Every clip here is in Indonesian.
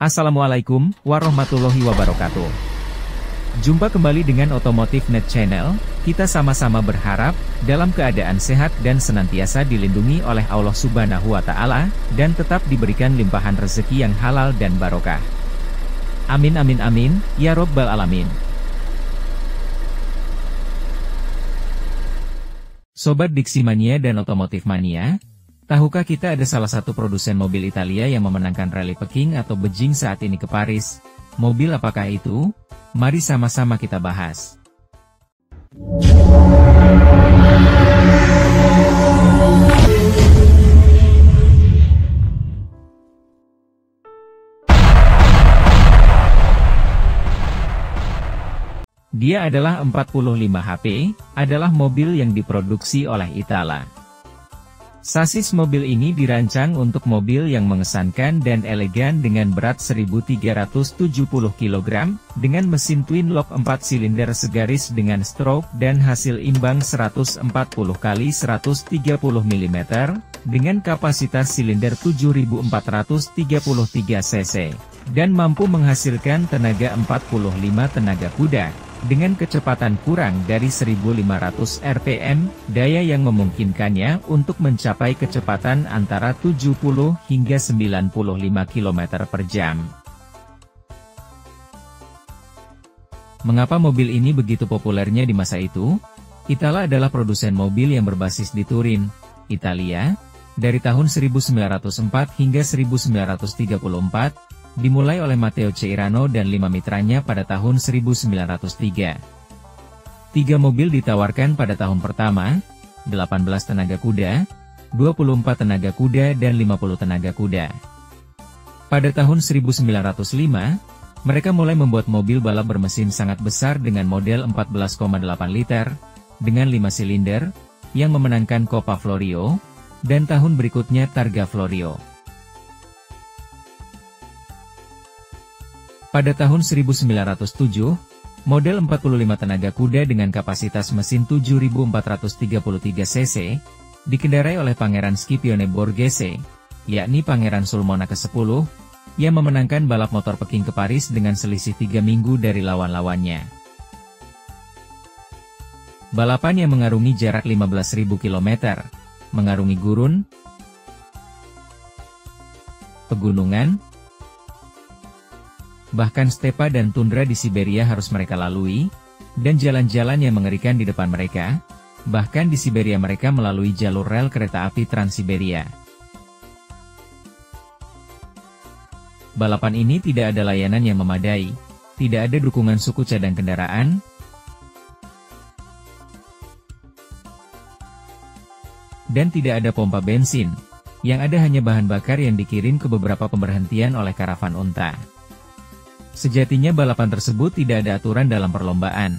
Assalamualaikum warahmatullahi wabarakatuh. Jumpa kembali dengan Otomotif Net Channel. Kita sama-sama berharap dalam keadaan sehat dan senantiasa dilindungi oleh Allah Subhanahu wa Ta'ala, dan tetap diberikan limpahan rezeki yang halal dan barokah. Amin amin amin ya Robbal Alamin. Sobat Diksi Mania dan Otomotif Mania, tahukah kita ada salah satu produsen mobil Italia yang memenangkan Rally Peking atau Beijing saat ini ke Paris? Mobil apakah itu? Mari sama-sama kita bahas. Dia adalah 45 HP, adalah mobil yang diproduksi oleh Itala. Sasis mobil ini dirancang untuk mobil yang mengesankan dan elegan dengan berat 1370 kg, dengan mesin twin lock 4 silinder segaris dengan stroke dan hasil imbang 140 x 130 mm, dengan kapasitas silinder 7433 cc, dan mampu menghasilkan tenaga 45 tenaga kuda, dengan kecepatan kurang dari 1500 rpm, daya yang memungkinkannya untuk mencapai kecepatan antara 70 hingga 95 km per jam. Mengapa mobil ini begitu populernya di masa itu? Itala adalah produsen mobil yang berbasis di Turin, Italia, dari tahun 1904 hingga 1934, dimulai oleh Matteo Ceirano dan 5 mitranya pada tahun 1903. 3 mobil ditawarkan pada tahun pertama, 18 tenaga kuda, 24 tenaga kuda dan 50 tenaga kuda. Pada tahun 1905, mereka mulai membuat mobil balap bermesin sangat besar dengan model 14,8 liter, dengan 5 silinder, yang memenangkan Coppa Florio, dan tahun berikutnya Targa Florio. Pada tahun 1907, model 45 tenaga kuda dengan kapasitas mesin 7433 cc, dikendarai oleh Pangeran Scipione Borghese, yakni Pangeran Sulmona ke-10, yang memenangkan balap motor Peking ke Paris dengan selisih 3 minggu dari lawan-lawannya. Balapan yang mengarungi jarak 15.000 km, mengarungi gurun, pegunungan, bahkan stepa dan tundra di Siberia harus mereka lalui, dan jalan-jalan yang mengerikan di depan mereka, bahkan di Siberia mereka melalui jalur rel kereta api Trans-Siberia. Balapan ini tidak ada layanan yang memadai, tidak ada dukungan suku cadang kendaraan, dan tidak ada pompa bensin, yang ada hanya bahan bakar yang dikirim ke beberapa pemberhentian oleh karavan unta. Sejatinya balapan tersebut tidak ada aturan dalam perlombaan,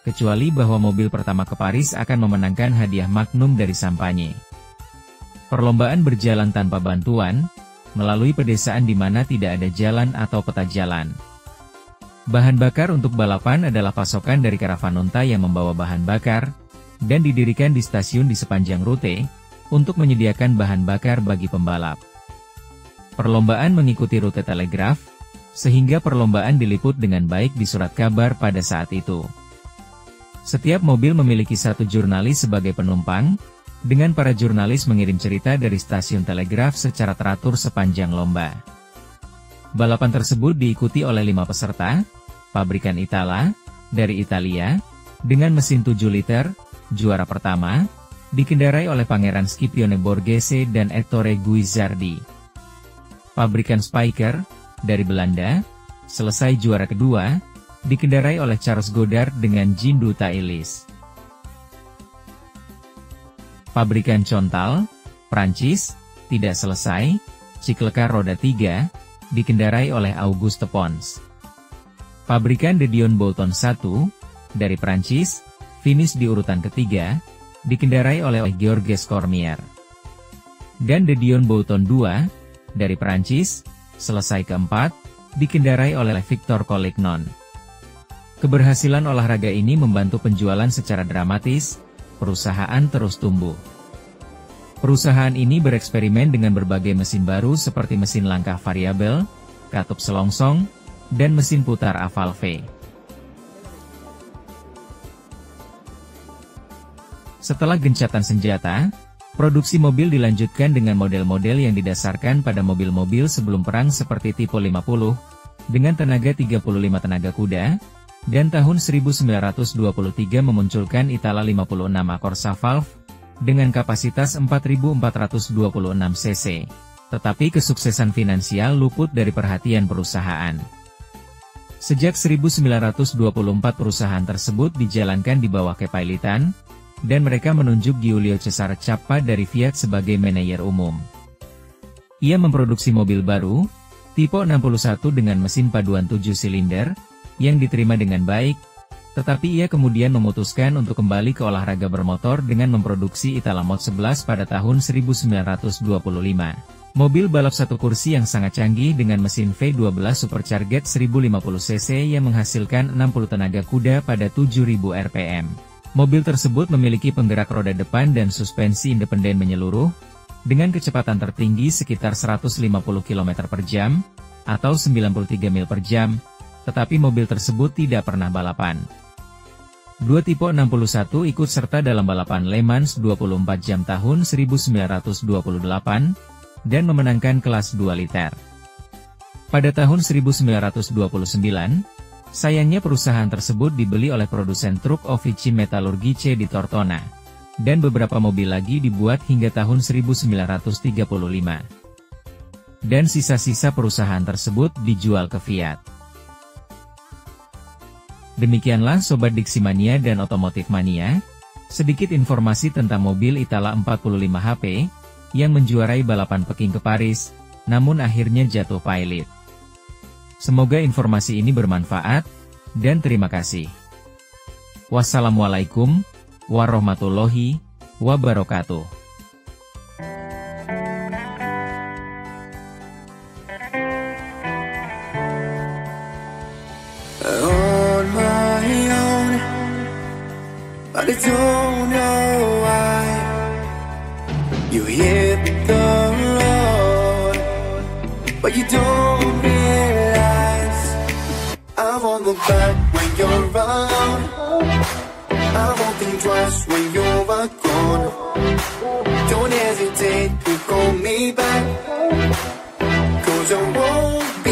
kecuali bahwa mobil pertama ke Paris akan memenangkan hadiah magnum dari Sampanye. Perlombaan berjalan tanpa bantuan, melalui pedesaan di mana tidak ada jalan atau peta jalan. Bahan bakar untuk balapan adalah pasokan dari karavan unta yang membawa bahan bakar, dan didirikan di stasiun di sepanjang rute, untuk menyediakan bahan bakar bagi pembalap. Perlombaan mengikuti rute telegraf, sehingga perlombaan diliput dengan baik di surat kabar pada saat itu. Setiap mobil memiliki satu jurnalis sebagai penumpang, dengan para jurnalis mengirim cerita dari stasiun telegraf secara teratur sepanjang lomba. Balapan tersebut diikuti oleh 5 peserta, pabrikan Itala, dari Italia, dengan mesin 7 liter, juara pertama, dikendarai oleh Pangeran Scipione Borghese dan Ettore Guizzardi. Pabrikan Spyker, dari Belanda, selesai juara kedua, dikendarai oleh Charles Goddard dengan Jindu Tailis. Pabrikan Contal, Prancis, tidak selesai, Ciklekar roda 3, dikendarai oleh Auguste Pons. Pabrikan De Dion Bouton 1, dari Prancis, finish di urutan ketiga, dikendarai oleh Georges Cormier. Dan De Dion Bouton 2, dari Prancis, selesai keempat, dikendarai oleh Victor Collignon. Keberhasilan olahraga ini membantu penjualan secara dramatis, perusahaan terus tumbuh. Perusahaan ini bereksperimen dengan berbagai mesin baru seperti mesin langkah variabel, katup selongsong, dan mesin putar A-valve. Setelah gencatan senjata, produksi mobil dilanjutkan dengan model-model yang didasarkan pada mobil-mobil sebelum perang seperti Tipe 50, dengan tenaga 35 tenaga kuda, dan tahun 1923 memunculkan Itala 56A Corsa Valve, dengan kapasitas 4.426 cc. Tetapi kesuksesan finansial luput dari perhatian perusahaan. Sejak 1924 perusahaan tersebut dijalankan di bawah kepilitan, dan mereka menunjuk Giulio Cesare Cappa dari Fiat sebagai manajer umum. Ia memproduksi mobil baru, tipe 61 dengan mesin paduan 7 silinder, yang diterima dengan baik, tetapi ia kemudian memutuskan untuk kembali ke olahraga bermotor dengan memproduksi Itala Mod 11 pada tahun 1925. Mobil balap satu kursi yang sangat canggih dengan mesin V12 Supercharged 1050 cc yang menghasilkan 60 tenaga kuda pada 7000 rpm. Mobil tersebut memiliki penggerak roda depan dan suspensi independen menyeluruh, dengan kecepatan tertinggi sekitar 150 km per jam, atau 93 mil per jam, tetapi mobil tersebut tidak pernah balapan. Dua tipe 61 ikut serta dalam balapan Le Mans 24 jam tahun 1928, dan memenangkan kelas 2 liter. Pada tahun 1929, sayangnya perusahaan tersebut dibeli oleh produsen truk Ovici Metallurgice di Tortona, dan beberapa mobil lagi dibuat hingga tahun 1935. Dan sisa-sisa perusahaan tersebut dijual ke Fiat. Demikianlah Sobat Diximania dan Otomotif Mania, sedikit informasi tentang mobil Itala 45 HP, yang menjuarai balapan Peking ke Paris, namun akhirnya jatuh pailit. Semoga informasi ini bermanfaat, dan terima kasih. Wassalamualaikum warahmatullahi wabarakatuh. On my own, but I don't know why you hit the road, but you don't realize I won't look back when you're around. I won't think twice when you're gone. Don't hesitate to call me back, 'cause I won't